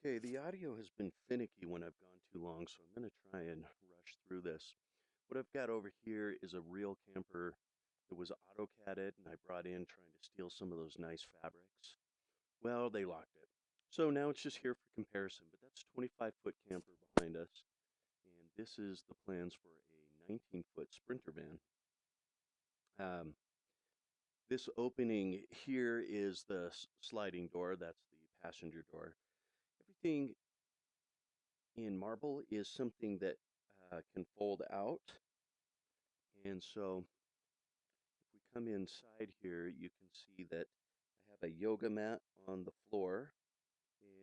Okay, the audio has been finicky when I've gone too long, so I'm going to try and rush through this. What I've got over here is a real camper that was AutoCADed, and I brought in trying to steal some of those nice fabrics. Well, they locked it. So now it's just here for comparison, but that's a 25-foot camper behind us, and this is the plans for a 19-foot Sprinter van. Um, this opening here is the sliding door, that's the passenger door. Everything in marble is something that can fold out. And so if we come inside here, you can see that I have a yoga mat on the floor.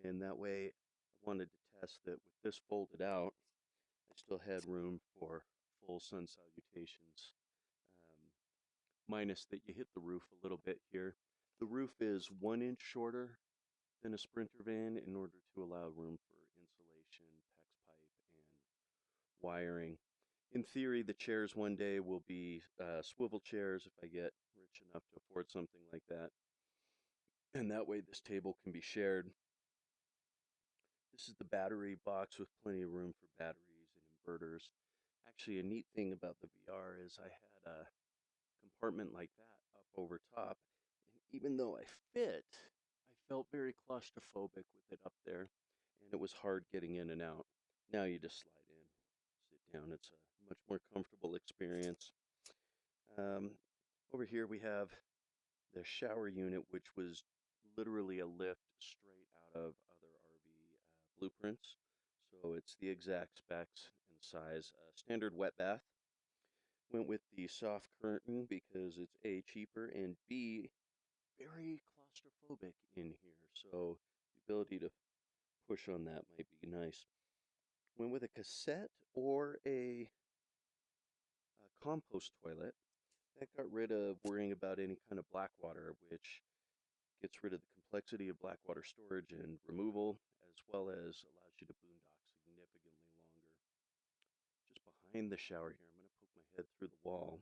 And that way I wanted to test that with this folded out, I still had room for full sun salutations. Um, Minus that you hit the roof a little bit here. The roof is 1 inch shorter than a Sprinter van in order to allow room for insulation, PEX pipe, and wiring. In theory, the chairs one day will be swivel chairs if I get rich enough to afford something like that. And that way this table can be shared. This is the battery box with plenty of room for batteries and inverters. Actually, a neat thing about the VR is I had a compartment like that up over top. And even though I fit, I felt very claustrophobic with it up there. And it was hard getting in and out. Now you just slide in, sit down. It's a much more comfortable experience. Um, Over here we have the shower unit, which was literally a lift straight out of other RV blueprints. So it's the exact specs and size. Standard wet bath. Went with the soft curtain because it's A, cheaper, and B, very claustrophobic in here. So the ability to push on that might be nice. Went with a cassette or a compost toilet. That got rid of worrying about any kind of black water, which gets rid of the complexity of black water storage and removal, as well as allows you to boondock significantly longer. Just behind the shower here, I'm going to poke my head through the wall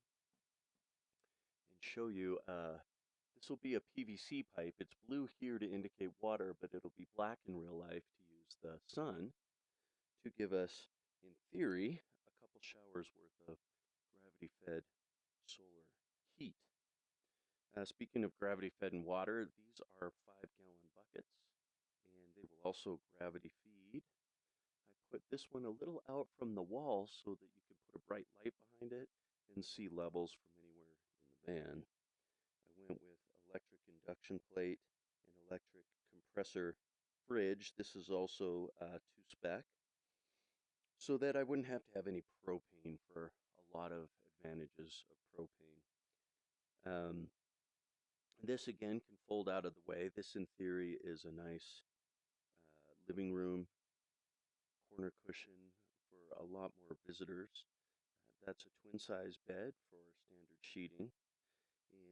and show you. This will be a PVC pipe. It's blue here to indicate water, but it'll be black in real life to use the sun to give us, in theory, a couple showers worth of gravity-fed solar heat. Speaking of gravity fed in water, these are 5-gallon buckets, and they will also gravity feed. I put this one a little out from the wall so that you can put a bright light behind it and see levels from anywhere in the van. I went with electric induction plate and electric compressor fridge. This is also to spec, so that I wouldn't have to have any propane for a lot of advantages of propane. This again can fold out of the way. This in theory is a nice living room corner cushion for a lot more visitors. That's a twin size bed for standard sheeting.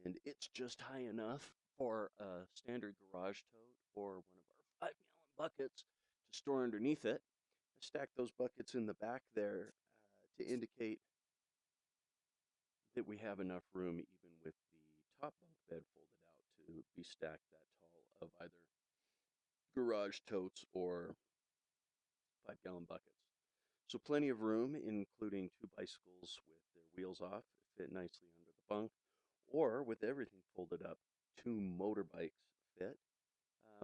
And it's just high enough for a standard garage tote or one of our 5-gallon buckets to store underneath it. I stacked those buckets in the back there to indicate that we have enough room even with the top bunk bed folded out to be stacked that tall of either garage totes or 5-gallon buckets. So plenty of room, including 2 bicycles with their wheels off, fit nicely under the bunk, or with everything folded up, 2 motorbikes fit.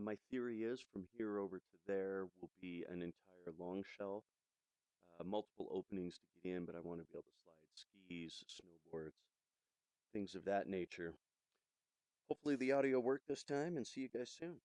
My theory is from here over to there will be an entire long shelf, multiple openings to get in, but I want to be able to slide skis, snowboards, things of that nature. Hopefully the audio worked this time, and see you guys soon.